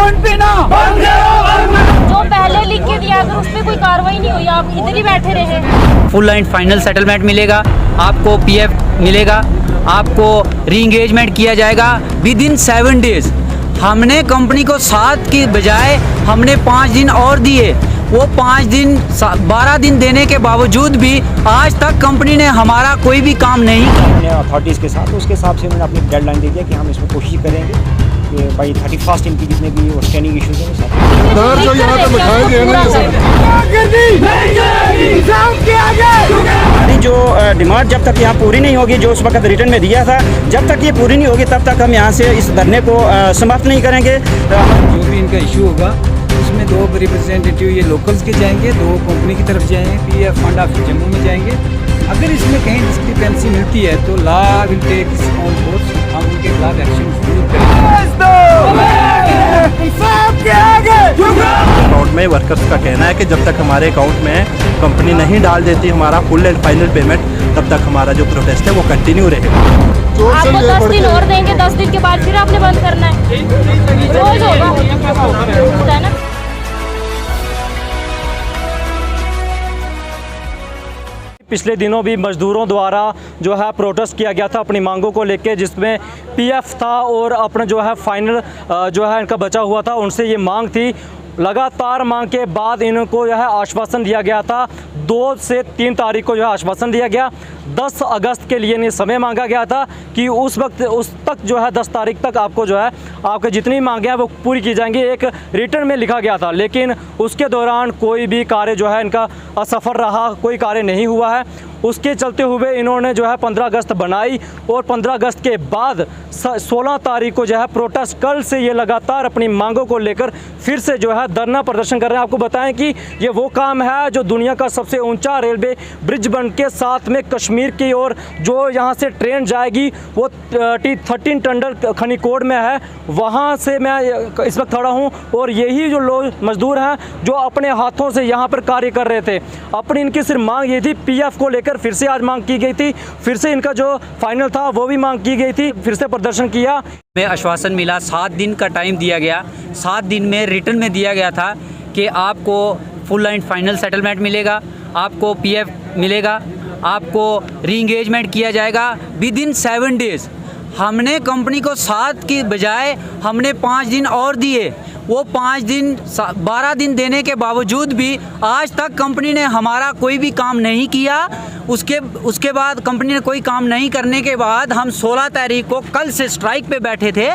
पान पीना बंद करो। जो पहले लिख के दिया अगर उस पर कोई कार्रवाई नहीं हुई, आप इधर ही बैठे रहे। फुल एंड फाइनल सेटलमेंट मिलेगा, आपको पीएफ मिलेगा, आपको री एंगेजमेंट किया जाएगा विद इन 7 डेज। हमने कंपनी को 7 की बजाय हमने 5 दिन और दिए। वो 5 दिन 12 दिन देने के बावजूद भी आज तक कंपनी ने हमारा कोई भी काम नहीं किया। अथॉरिटीज़ के साथ उसके हिसाब से मैंने अपनी डेडलाइन दे दिया कि हम इसमें कोशिश करेंगे कि भाई 31 इनकी जितने भी वो स्टैंडिंग इशूज़ हैं सब जो यहाँ पे बिठाए गए ना हमारी जो डिमांड जब तक यहाँ पूरी नहीं होगी, जो उस वक्त रिटर्न में दिया था, जब तक ये पूरी नहीं होगी तब तक हम यहाँ से इस धरने को समाप्त नहीं करेंगे। जो भी इनका इशू होगा उसमें 2 रिप्रेजेंटेटिव ये लोकल्स के जाएंगे, 2 कंपनी की तरफ जाएंगे, पीएफ फंड ऑफ जम्मू में जाएंगे। अगर इसमें कहीं डिस्क्रिपेंसी मिलती है तो law will take its own course, हम उनके खिलाफ एक्शन जरूर करेंगे। अकाउंट में वर्कर्स का कहना है कि जब तक हमारे अकाउंट में कंपनी नहीं डाल देती हमारा फुल एंड फाइनल पेमेंट, तब तक हमारा जो प्रोटेस्ट है वो कंटिन्यू रहेगा। आपको 10 दिन और देंगे, 10 दिन के बाद फिर आपने बंद करना है, रोज होगा है ना। पिछले दिनों भी मज़दूरों द्वारा जो है प्रोटेस्ट किया गया था अपनी मांगों को लेके, जिसमें पीएफ था और अपना जो है फाइनल जो है इनका बचा हुआ था, उनसे ये मांग थी। लगातार मांग के बाद इनको जो है आश्वासन दिया गया था, 2 से 3 तारीख को जो है आश्वासन दिया गया। 10 अगस्त के लिए इन्हें समय मांगा गया था कि उस तक जो है 10 तारीख तक आपको जो है आपके जितनी मांगे हैं वो पूरी की जाएंगी, एक रिटर्न में लिखा गया था। लेकिन उसके दौरान कोई भी कार्य जो है इनका असफल रहा, कोई कार्य नहीं हुआ है। उसके चलते हुए इन्होंने जो है 15 अगस्त बनाई और 15 अगस्त के बाद 16 तारीख को जो है प्रोटेस्ट, कल से ये लगातार अपनी मांगों को लेकर फिर से जो है धरना प्रदर्शन कर रहे हैं। आपको बताएं कि ये वो काम है जो दुनिया का सबसे ऊंचा रेलवे ब्रिज बन के साथ में कश्मीर की ओर जो यहाँ से ट्रेन जाएगी वो T13 टंडल खनीकोट में है, वहाँ से मैं इस वक्त खड़ा हूँ। और यही जो लोग मजदूर हैं जो अपने हाथों से यहाँ पर कार्य कर रहे थे, अपनी इनकी सिर्फ मांग ये थी, पीएफ को लेकर फिर से आज मांग की गई थी, फिर से इनका जो फाइनल था वो भी मांग की गई थी, फिर से प्रदर्शन किया। में आश्वासन मिला, 7 दिन का टाइम दिया गया, 7 दिन में रिटर्न में दिया गया था कि आपको फुल एंड फाइनल सेटलमेंट मिलेगा, आपको पीएफ मिलेगा, आपको री एंगेजमेंट किया जाएगा विद इन 7 डेज। हमने कंपनी को 7 की बजाय हमने 5 दिन और दिए। वो 5 दिन 12 दिन देने के बावजूद भी आज तक कंपनी ने हमारा कोई भी काम नहीं किया। उसके बाद कंपनी ने कोई काम नहीं करने के बाद हम 16 तारीख को कल से स्ट्राइक पे बैठे थे।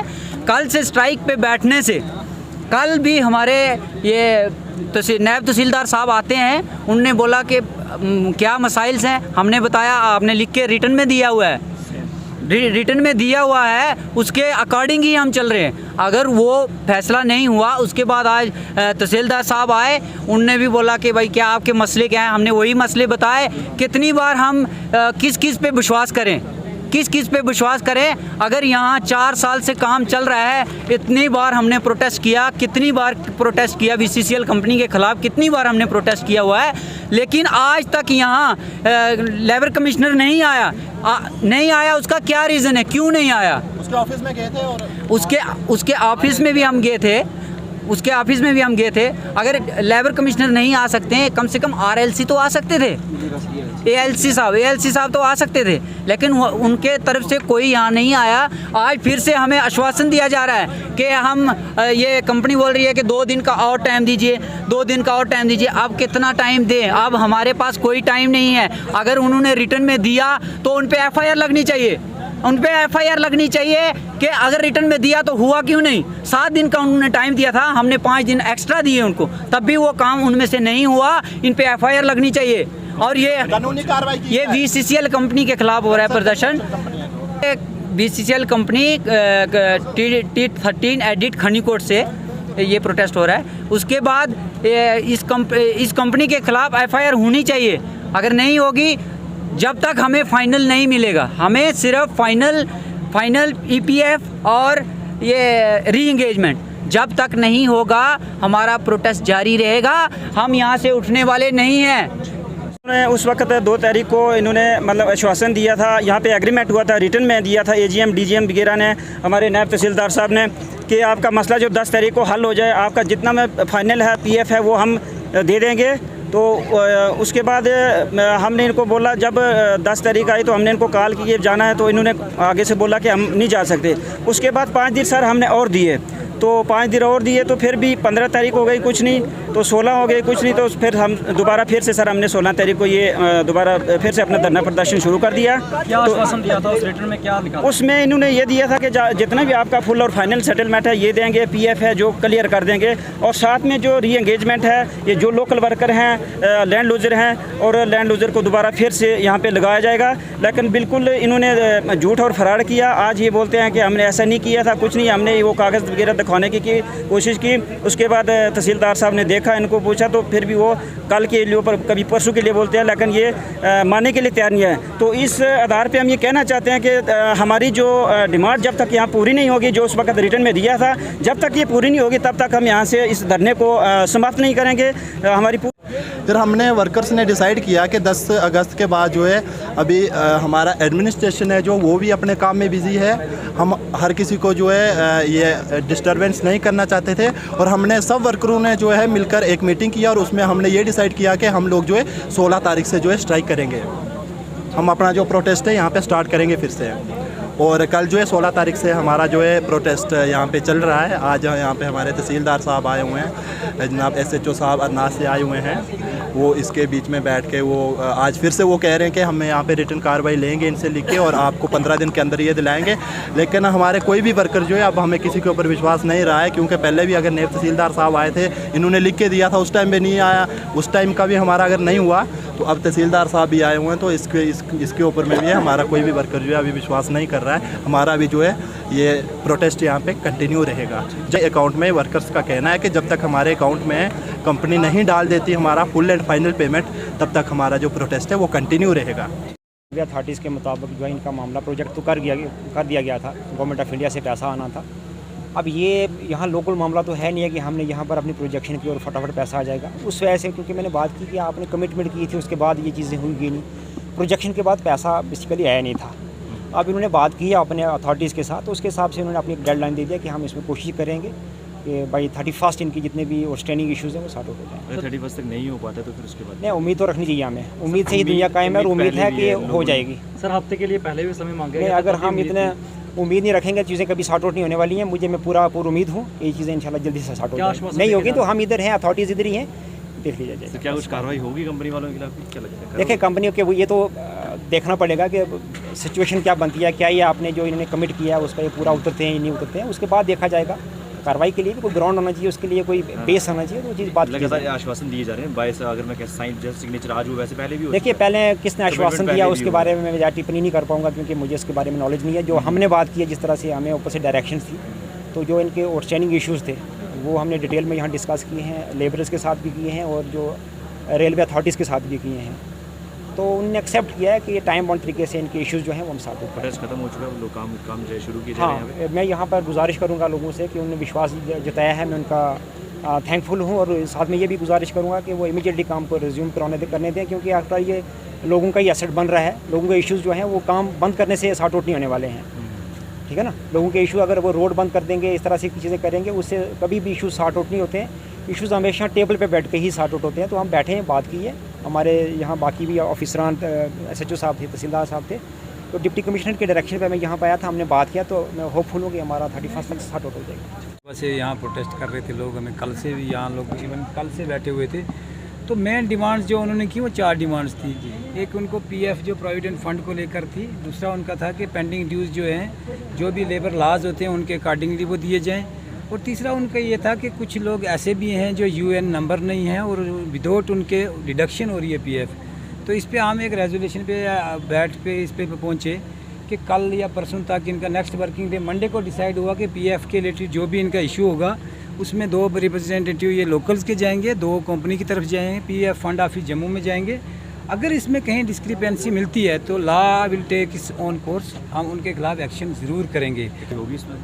कल से स्ट्राइक पे बैठने से कल भी हमारे ये नायब तहसीलदार साहब आते हैं, उनने बोला कि क्या मसाइल्स हैं, हमने बताया आपने लिख के रिटर्न में दिया हुआ है, रिटर्न में दिया हुआ है, उसके अकॉर्डिंग ही हम चल रहे हैं। अगर वो फैसला नहीं हुआ, उसके बाद आज तहसीलदार साहब आए, उनने भी बोला कि भाई क्या आपके मसले क्या हैं, हमने वही मसले बताए। कितनी बार हम किस किस पे विश्वास करें, किस किस पे विश्वास करें। अगर यहाँ 4 साल से काम चल रहा है, इतनी बार हमने प्रोटेस्ट किया, कितनी बार प्रोटेस्ट किया बीसीसीएल कंपनी के ख़िलाफ़, कितनी बार हमने प्रोटेस्ट किया हुआ है, लेकिन आज तक यहाँ लेबर कमिश्नर नहीं आया। नहीं आया, उसका क्या रीज़न है, क्यों नहीं आया? उसके ऑफिस में गए थे और उसके ऑफिस में भी हम गए थे, उसके ऑफिस में भी हम गए थे। अगर लेबर कमिश्नर नहीं आ सकते हैं, कम से कम आरएलसी तो आ सकते थे, एएलसी साहब तो आ सकते थे, लेकिन उनके तरफ से कोई यहाँ नहीं आया। आज फिर से हमें आश्वासन दिया जा रहा है कि हम ये कंपनी बोल रही है कि 2 दिन का और टाइम दीजिए, 2 दिन का और टाइम दीजिए। अब कितना टाइम दें? अब हमारे पास कोई टाइम नहीं है। अगर उन्होंने रिटर्न में दिया तो उन पर एफआईआर लगनी चाहिए, उन पे एफआईआर लगनी चाहिए कि अगर रिटर्न में दिया तो हुआ क्यों नहीं। 7 दिन का उन्होंने टाइम दिया था, हमने 5 दिन एक्स्ट्रा दिए उनको, तब भी वो काम उनमें से नहीं हुआ। इन पे एफआईआर लगनी चाहिए। और ये कानूनी कार्रवाई की ये बीसीसीएल कंपनी के खिलाफ हो रहा है प्रदर्शन। बीसीसीएल कंपनी T13 एडिट खनीकोट से ये प्रोटेस्ट हो रहा है। उसके बाद इस कंपनी के खिलाफ एफआईआर होनी चाहिए। अगर नहीं होगी, जब तक हमें फाइनल नहीं मिलेगा, हमें सिर्फ फाइनल ईपीएफ और ये री एंगेजमेंट जब तक नहीं होगा, हमारा प्रोटेस्ट जारी रहेगा। हम यहाँ से उठने वाले नहीं हैं। उन्होंने उस वक्त 2 तारीख को इन्होंने मतलब आश्वासन दिया था, यहाँ पे एग्रीमेंट हुआ था, रिटर्न में दिया था एजीएम डीजीएम वगैरह ने, हमारे नायब तहसीलदार साहब ने, कि आपका मसला जो 10 तारीख को हल हो जाए, आपका जितना में फाइनल है पीएफ है वो हम दे देंगे। तो उसके बाद हमने इनको बोला, जब 10 तारीख आई तो हमने इनको कॉल किए जाना है, तो इन्होंने आगे से बोला कि हम नहीं जा सकते। उसके बाद 5 दिन सर हमने और दिए, तो 5 दिन और दिए, तो फिर भी 15 तारीख हो गई कुछ नहीं, तो 16 हो गई कुछ नहीं, तो फिर हम दोबारा फिर से सर हमने 16 तारीख को ये दोबारा फिर से अपना धरना प्रदर्शन शुरू कर दिया। क्या आश्वासन दिया था उस रिटर्न में, क्या लिखा? उसमें इन्होंने ये दिया था कि जितना भी आपका फुल और फाइनल सेटलमेंट है ये देंगे, पीएफ है जो क्लियर कर देंगे, और साथ में जो री एंगेजमेंट है, ये जो लोकल वर्कर हैं, लैंड लूजर हैं, और लैंड लूजर को दोबारा फिर से यहाँ पे लगाया जाएगा। लेकिन बिल्कुल इन्होंने झूठ और फराड किया। आज ये बोलते हैं कि हमने ऐसा नहीं किया था, कुछ नहीं, हमने वो कागज़ वगैरह दिखाने की कोशिश की। उसके बाद तहसीलदार साहब ने देखा, इनको पूछा, तो फिर भी वो कल के लिए ऊपर कभी परसों के लिए बोलते हैं, लेकिन ये मानने के लिए तैयार नहीं है। तो इस आधार पे हम ये कहना चाहते हैं कि हमारी जो डिमांड जब तक यहाँ पूरी नहीं होगी, जो उस वक्त रिटर्न में दिया था, जब तक ये पूरी नहीं होगी तब तक हम यहाँ से इस धरने को समाप्त नहीं करेंगे। हमारी फिर हमने वर्कर्स ने डिसाइड किया कि 10 अगस्त के बाद जो है अभी हमारा एडमिनिस्ट्रेशन है जो वो भी अपने काम में बिज़ी है, हम हर किसी को जो है ये डिस्टर्बेंस नहीं करना चाहते थे, और हमने सब वर्करों ने जो है मिलकर एक मीटिंग किया, और उसमें हमने ये डिसाइड किया कि हम लोग जो है 16 तारीख से जो है स्ट्राइक करेंगे। हम अपना जो प्रोटेस्ट है यहाँ पे स्टार्ट करेंगे फिर से, और कल जो है 16 तारीख से हमारा जो है प्रोटेस्ट यहाँ पे चल रहा है। आज यहाँ पे हमारे तहसीलदार साहब आए हुए हैं, जनाब SHO साहब अरनाज से आए हुए हैं, वो इसके बीच में बैठ के वो आज फिर से वो कह रहे हैं कि हम यहाँ पे रिटर्न कार्रवाई लेंगे इनसे लिख के, और आपको 15 दिन के अंदर ये दिलाएंगे। लेकिन हमारे कोई भी वर्कर जो है अब हमें किसी के ऊपर विश्वास नहीं रहा है, क्योंकि पहले भी अगर नायब तहसीलदार साहब आए थे, इन्होंने लिख के दिया था, उस टाइम भी नहीं आया, उस टाइम का भी हमारा अगर नहीं हुआ, तो अब तहसीलदार साहब भी आए हुए हैं, तो इसके ऊपर में भी हमारा कोई भी वर्कर जो है अभी विश्वास नहीं कर रहा है। हमारा भी जो है ये प्रोटेस्ट यहाँ पे कंटिन्यू रहेगा। जो अकाउंट में वर्कर्स का कहना है कि जब तक हमारे अकाउंट में कंपनी नहीं डाल देती हमारा फुल एंड फाइनल पेमेंट, तब तक हमारा जो प्रोटेस्ट है वो कंटिन्यू रहेगा। अथॉरिटीज़ के मुताबिक जो है इनका मामला प्रोजेक्ट तो कर दिया गया था, गवर्नमेंट ऑफ इंडिया से पैसा आना था। अब ये यहाँ लोकल मामला तो है नहीं है कि हमने यहाँ पर अपनी प्रोजेक्शन की और फटाफट पैसा आ जाएगा। उस वजह से, क्योंकि मैंने बात की कि आपने कमिटमेंट की थी, उसके बाद ये चीज़ें हुई नहीं, प्रोजेक्शन के बाद पैसा बेसिकली आया नहीं था। अब इन्होंने बात की अपने अथॉरिटीज़ के साथ, तो उसके हिसाब से इन्होंने अपनी एक डेडलाइन दे दिया कि हम इसमें कोशिश करेंगे कि भाई 31 इनकी जितने भी आउटस्टैंडिंग इश्यूज़ हैं वो सॉर्ट आउट हो जाए। 31 तक नहीं हो पाता तो फिर उसके बाद नहीं, उम्मीद तो रखनी चाहिए हमें, उम्मीद से ही दुनिया कायम है, और उम्मीद है कि हो जाएगी। सर हफ्ते के लिए पहले भी समय मांगे नहीं, अगर हम इतने उम्मीद नहीं रखेंगे, चीज़ें कभी सॉर्ट आउट नहीं होने वाली हैं। मैं पूरा उम्मीद हूँ ये चीज़ें इंशाल्लाह जल्दी से सॉर्ट आउट हो, नहीं होगी तो हम इधर हैं, अथॉरिटीज़ इधर ही हैं, देख लीजिए जाए। तो क्या कुछ कार्रवाई होगी कंपनी वालों के खिलाफ, क्या लगता है? देखिए कंपनी के ये तो देखना पड़ेगा कि सिचुएशन क्या बनती है, क्या ये आपने जो इन्होंने कमिट किया है उस पर ये पूरा उतरते हैं नहीं उतरते हैं, उसके बाद देखा जाएगा। कार्रवाई के लिए भी कोई ग्राउंड होना चाहिए, उसके लिए कोई बेस होना चाहिए, तो वो चीज़ बात लगातार आश्वासन दिए जा रहे हैं। 22 अगर मैं साइन जस्ट सिग्नेचर आज हुआ, वैसे पहले भी देखिए पहले किसने आश्वासन दिया उसके बारे में मैं ज़्यादा टिप्पणी नहीं कर पाऊँगा, क्योंकि मुझे इसके बारे में नॉलेज नहीं है। जो हमने बात की है, जिस तरह से हमें ऊपर से डायरेक्शन थी, तो जो इनके आउटस्टैंडिंग इश्यूज़ थे वो हमने डिटेल में यहाँ डिस्कस किए हैं, लेबरर्स के साथ भी किए हैं और जो रेलवे अथॉरिटीज़ के साथ भी किए हैं। तो उन्होंने एक्सेप्ट किया है कि ये टाइम बाउंड तरीके से इनके इश्यूज़ जो हैं वो हम साथ प्रोटेस्ट खत्म हो चुका है, लोग काम जो शुरू किए जा रहे हैं। मैं यहाँ पर गुजारिश करूँगा लोगों से कि उन्होंने विश्वास जताया है, मैं उनका थैंकफुल हूँ, और साथ में ये भी गुजारिश करूँगा कि वो इमीडिएटली काम को रिज्यूम करने दें, क्योंकि आफ्टर ये लोगों का ही एसेट बन रहा है। लोगों के इश्यूज़ जो हैं वो काम बंद करने से सॉर्ट आउट नहीं होने वाले हैं, ठीक है ना। लोगों के इशू अगर वो रोड बंद कर देंगे, इस तरह से चीज़ें करेंगे, उससे कभी भी इशू सॉर्ट आउट नहीं होते हैं। इश्यूज़ हमेशा टेबल पे बैठ के ही सॉर्ट आउट होते हैं। तो हम बैठे हैं, बात की है, हमारे यहाँ बाकी भी ऑफिसरान SHO साहब थे, तहसीलदार साहब थे, तो डिप्टी कमिश्नर के डायरेक्शन पे मैं यहाँ पर आया था, हमने बात किया, तो मैं होपफुल हूँ कि हमारा 31 तक सॉर्ट आउट हो जाएगा। वैसे यहाँ प्रोटेस्ट कर रहे थे लोग, हमें कल से भी यहाँ लोग इवन कल से बैठे हुए थे। तो मेन डिमांड्स जो उन्होंने की वो 4 डिमांड्स थी। एक उनको PF जो प्रोविडेंट फंड को लेकर थी, दूसरा उनका था कि पेंडिंग ड्यूज़ जो हैं, जो भी लेबर लॉज होते हैं उनके अकॉर्डिंगली वो दिए जाएं, और तीसरा उनका ये था कि कुछ लोग ऐसे भी हैं जो UN नंबर नहीं है और विदाउट उनके डिडक्शन हो रही है PF। तो इस पर हम एक रेजोल्यूशन पे बैठ पे इस पे पहुँचे कि कल या परसों तक इनका नेक्स्ट वर्किंग डे मंडे को डिसाइड हुआ कि PF के रिलेटेड जो भी इनका इशू होगा उसमें 2 रिप्रेजेंटेटिव ये लोकल्स के जाएंगे, 2 कंपनी की तरफ जाएंगे, PF फंड ऑफिस जम्मू में जाएंगे। अगर इसमें कहीं डिस्क्रिपेंसी मिलती है तो law will take its own course, हम उनके खिलाफ एक्शन ज़रूर करेंगे।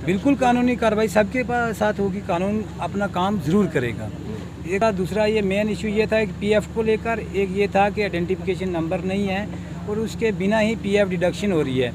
बिल्कुल कानूनी कार्रवाई सबके साथ होगी, कानून अपना काम ज़रूर करेगा। एक दूसरा ये मेन इशू ये था कि पीएफ को लेकर, एक ये था कि आइडेंटिफिकेशन नंबर नहीं है और उसके बिना ही पीएफ डिडक्शन हो रही है।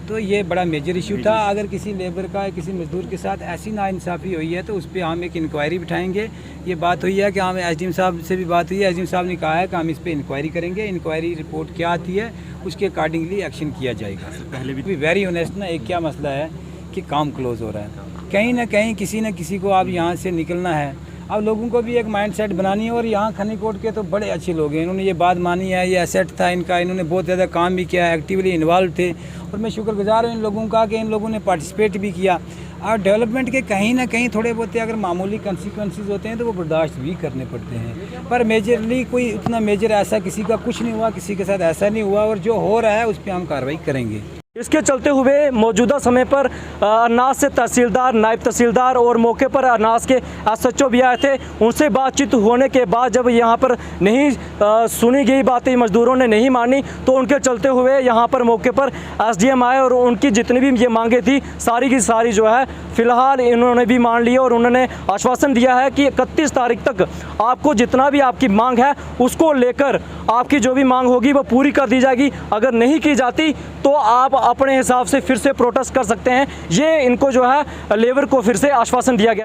तो ये बड़ा मेजर इशू था। अगर किसी लेबर का, किसी मजदूर के साथ ऐसी नाइंसाफ़ी हुई है तो उस पर हम एक इंक्वायरी बिठाएंगे। ये बात हुई है कि हम एसडीएम साहब से भी बात हुई है, एसडीएम साहब ने कहा है कि हम इस पर इंक्वायरी करेंगे, इंक्वायरी रिपोर्ट क्या आती है उसके अकॉर्डिंगली एक्शन किया जाएगा। पहले भी वेरी ऑनेस्ट ना, एक क्या मसला है कि काम क्लोज़ हो रहा है, कहीं ना कहीं किसी न किसी को अब यहाँ से निकलना है। अब लोगों को भी एक माइंड सेट बनानी है। और यहाँ खनीकोट के तो बड़े अच्छे लोग हैं, इन्होंने ये बात मानी है, ये एसेट था इनका, इन्होंने बहुत ज़्यादा काम भी किया है, एक्टिवली इन्वॉल्व थे। और मैं शुक्रगुजार हूँ इन लोगों का कि इन लोगों ने पार्टिसिपेट भी किया। और डेवलपमेंट के कहीं ना कहीं थोड़े बहुत अगर मामूली कंसिक्वेंसेस होते हैं तो वो बर्दाश्त भी करने पड़ते हैं, पर मेजरली कोई उतना मेजर ऐसा किसी का कुछ नहीं हुआ, किसी के साथ ऐसा नहीं हुआ। और जो हो रहा है उस पर हम कार्रवाई करेंगे। इसके चलते हुए मौजूदा समय पर अरनास से तहसीलदार, नायब तहसीलदार और मौके पर अरनास के एसएचओ भी आए थे। उनसे बातचीत होने के बाद जब यहाँ पर नहीं सुनी गई बातें, मजदूरों ने नहीं मानी, तो उनके चलते हुए यहाँ पर मौके पर एसडीएम आए और उनकी जितनी भी ये मांगे थी सारी की सारी जो है फ़िलहाल इन्होंने भी मान ली। और उन्होंने आश्वासन दिया है कि 31 तारीख तक आपको जितना भी आपकी मांग है उसको लेकर आपकी जो भी मांग होगी वो पूरी कर दी जाएगी। अगर नहीं की जाती तो आप अपने हिसाब से फिर से प्रोटेस्ट कर सकते हैं। ये इनको जो है लेबर को फिर से आश्वासन दिया गया।